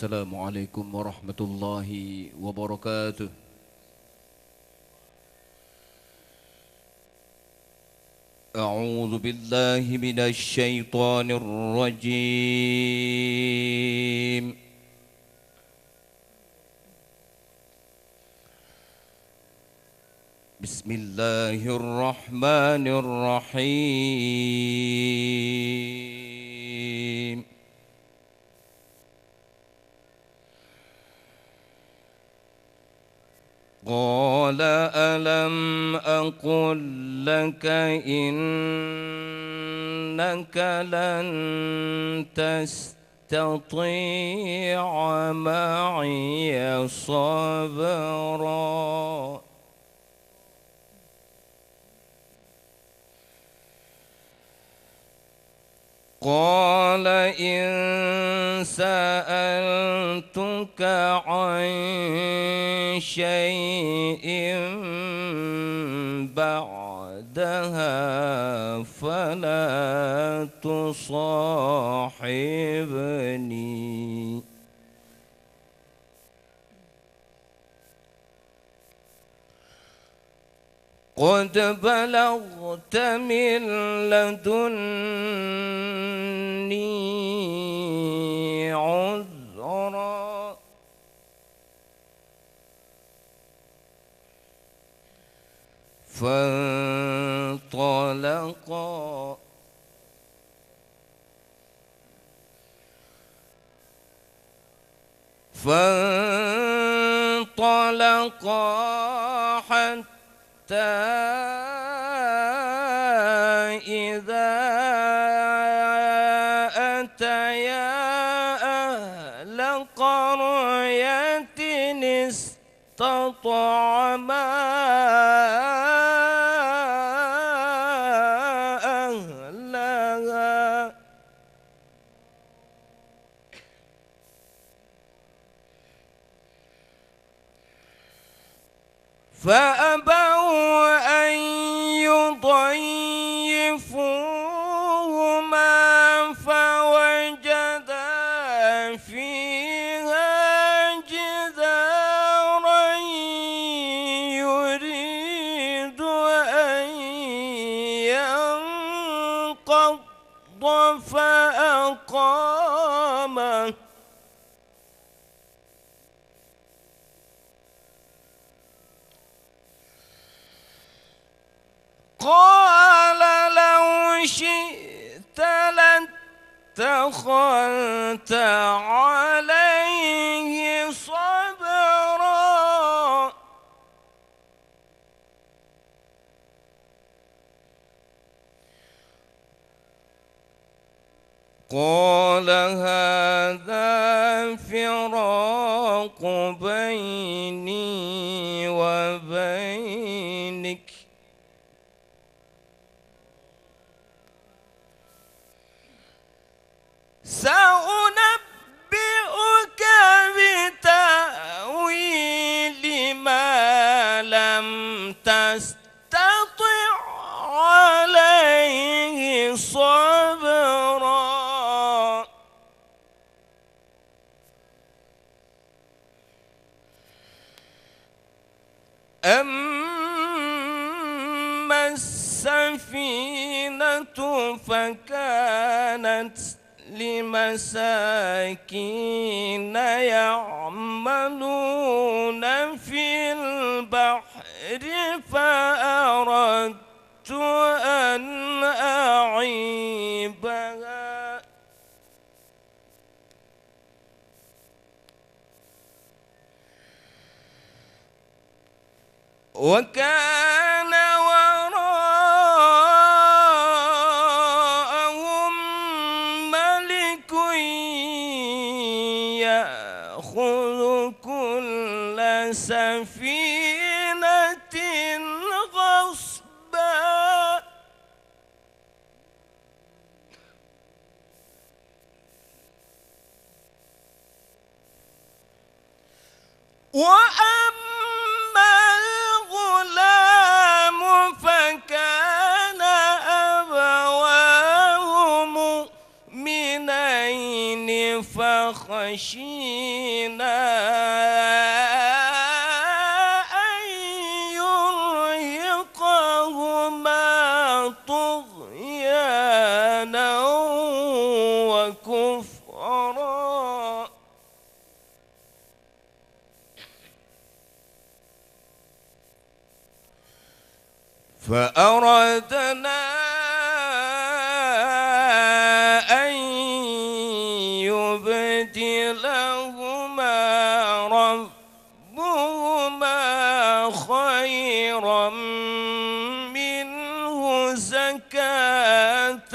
Assalamualaikum warahmatullahi wabarakatuh. A'udzu billahi minasy syaithanir rajim. Bismillahirrahmanirrahim. قال ألم أقل لك إنك لن تستطيع معي صبرا قال إن سألتك عن شيء بعدها فلا تصاحبني قد بلغت من لدني عذرا فانطلقا حتى إذا أتيا أهل قرية استطعما أهلها فأبوا أن يضيفوهما فوجدا فيها جدارا يريد أن ينقض فأقامه قال لو شئت لاتخذت عليه صبرا قال هذا فراق بيني وبينك سأنبئك بتأويل ما لم تستطع عليه صبرا أما السفينة فكانت لمساكين يعملون في البحر فأردت أن أعيبها وكان وراءهم ملك يأخذ كل سفينة غصبا وأما الغلام فكان أبواه مؤمنين فخشينا خشينا أن يرهقهما طغيانا وكفرا فأردنا أن يبدلهما ربهما خيرا منه زكاة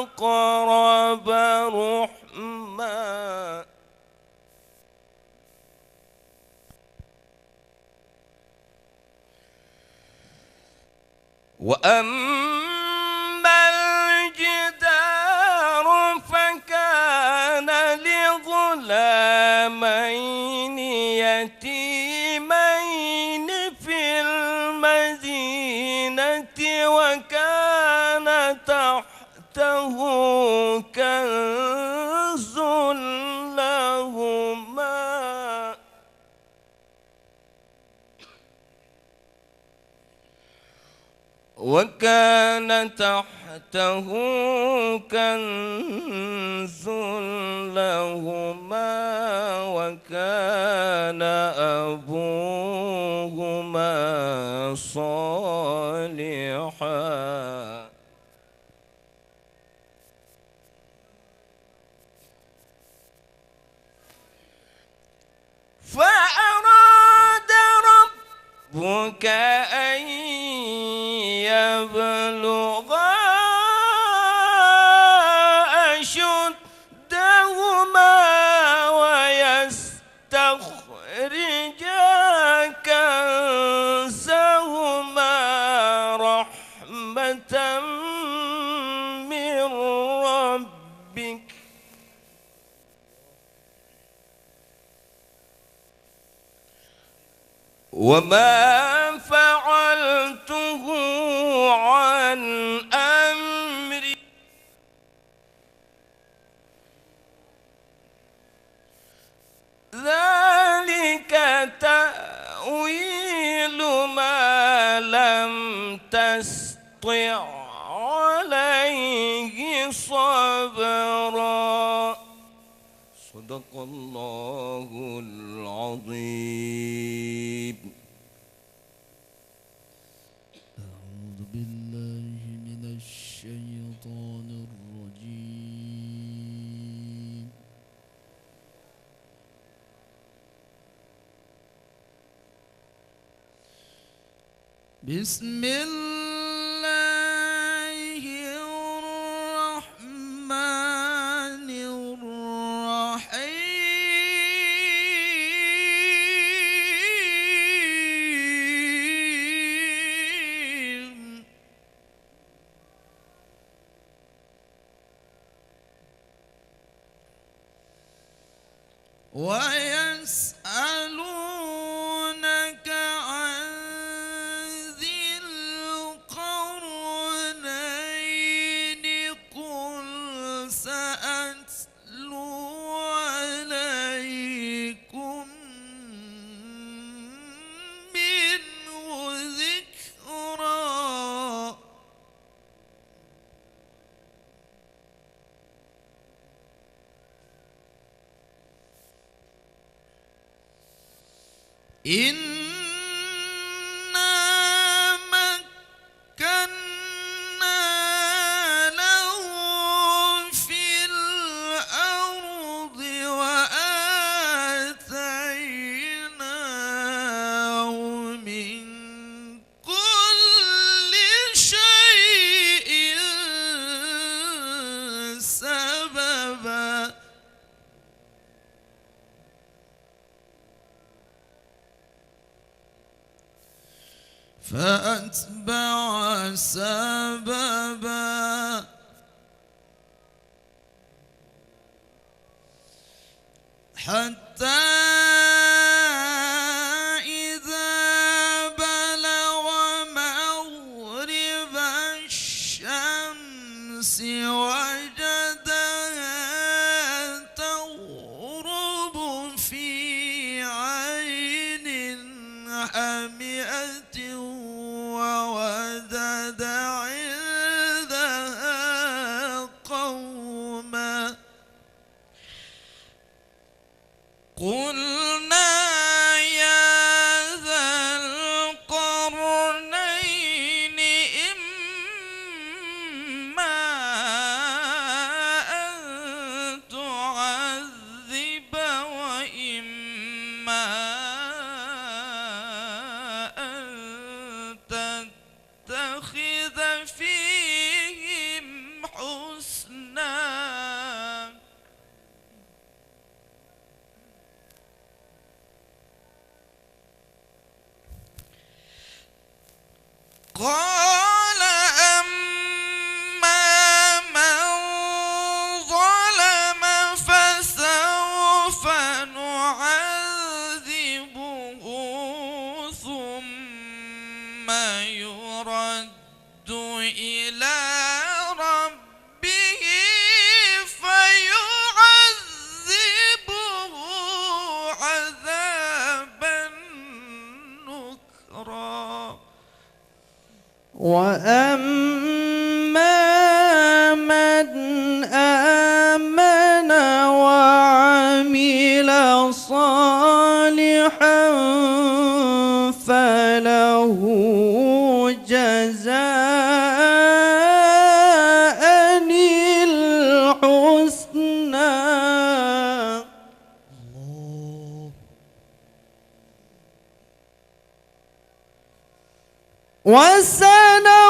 وأقرب رحما وأما الجدار فكان لغلامين يتيمين في المدينة وكان تحته كنز لهما وكان أبوهما صالحا فأراد ربك أن يبلغا أشدهما ويستخرجا كنزهما رحمة من ربك وما فعلته عن أمري ذلك تأويل ما لم تسطع عليه صبرا صدق الله العظيم. أعوذ بالله من الشيطان الرجيم. بسم الله الرحمن الرحيم. ويسألونك عن ذي القرنين قل سأتلو عليكم منه ذكرا إنا مكنا له في الأرض وآتيناه من كل شيء سببا فأتبع سببا حتى إذا بلغ مغرب الشمس وجدها قال أما من ظلم فسوف نعذبه ثم يرد إلى ربه فيعذبه عذابا نكرا وأما من آمن وعمل صالحا فله جزاء الحسنى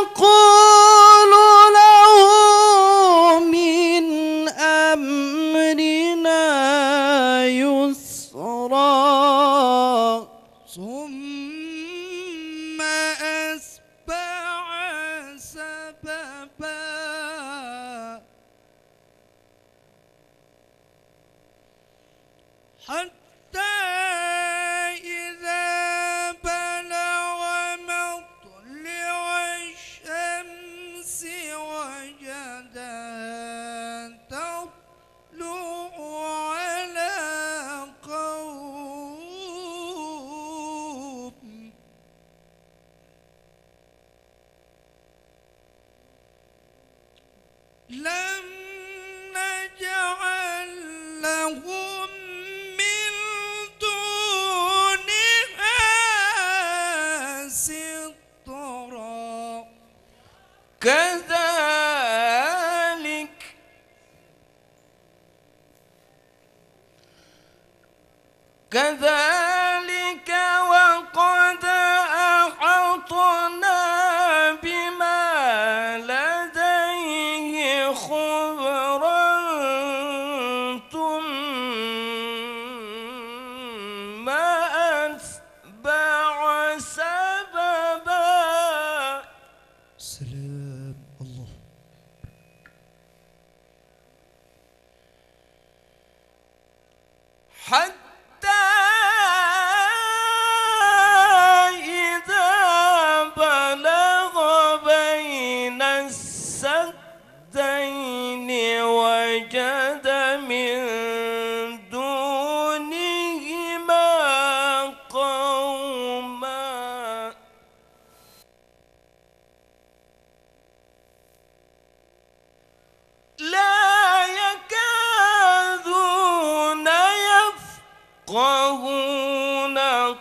وسنقول له من أمرنا يسرا ثم أتبع سببا حتى إذا بلغ مطلع الشمس وجدها تطلع على قوم لم نجعل لهم من دونها سترا كذلك وقد أحطنا بما لديه خبرا ثم أتبع سببا. سلام الله. حتى إذا بلغ بين السدين وجد من دونهما قوما لا يكادون يفقهون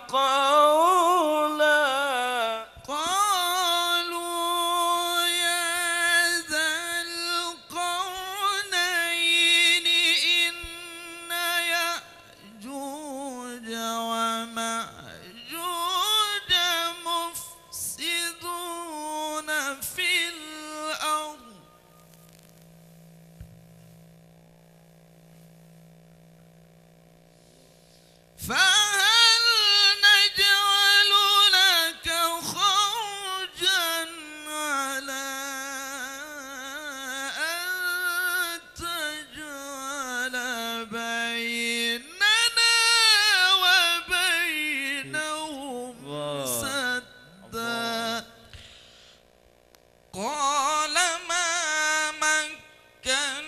قولا قالوا يا ذا القرنين إن يأجوج ومأجوج مفسدون في الأرض فهل نجعل لك خرجا على أن تجعل بيننا وبينهم سدا قال ما مكني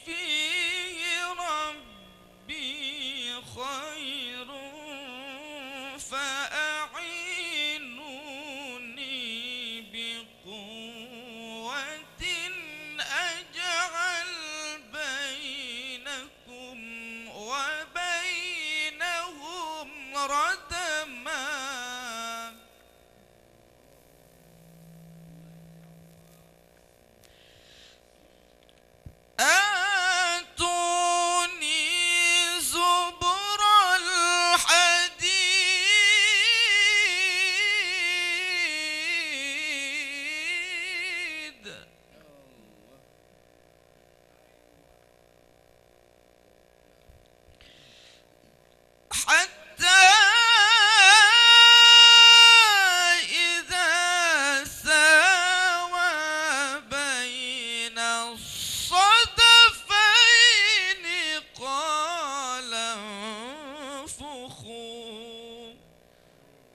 فيه ربي خير فأعينوني بقوة أجعل بينكم وبينهم ردما آتوني زبر الحديد حتى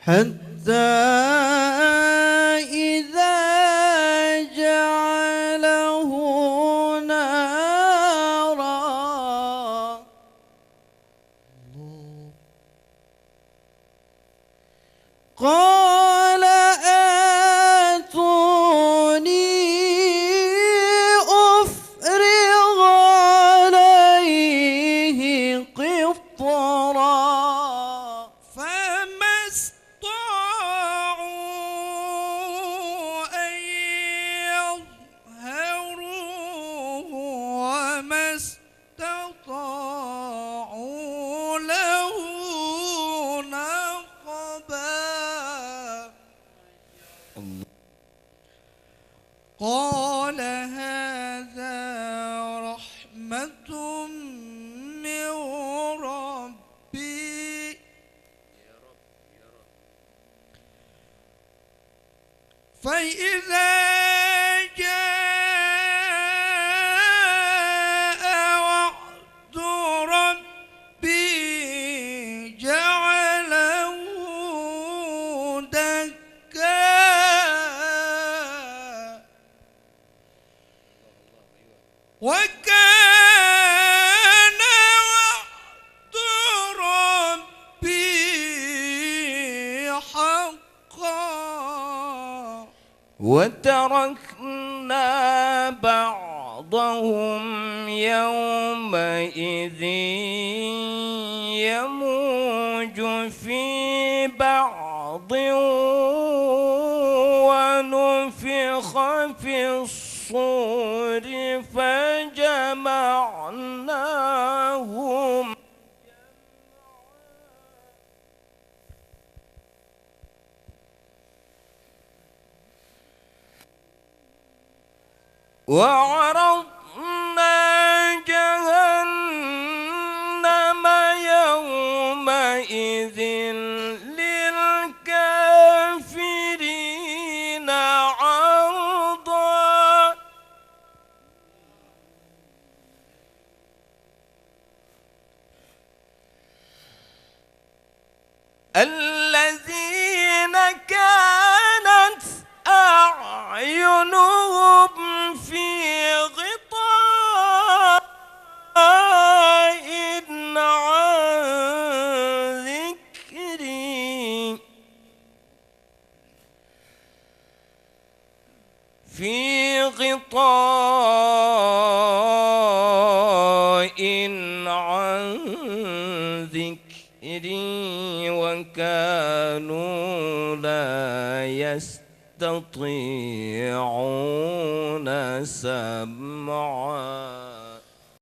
حتى إذا جعله نارا قال آتوني أفرغ عليه قطرا فما استطاعوا أن يظهروه وما استطاعوا له نقبا قال هذا رحمة من ربي فإذا جاء وعد ربي جعله دكا وكان وعد ربي حقا وتركنا بعضهم يومئذ يموج في بعض ونفخ في الصور فجمعناهم وعرضنا جهنم يومئذ للكافرين عرضا الذين كانت أعينهم في غطاء عن ذكري عن ذكري وكانوا لا يستطيعون سمعا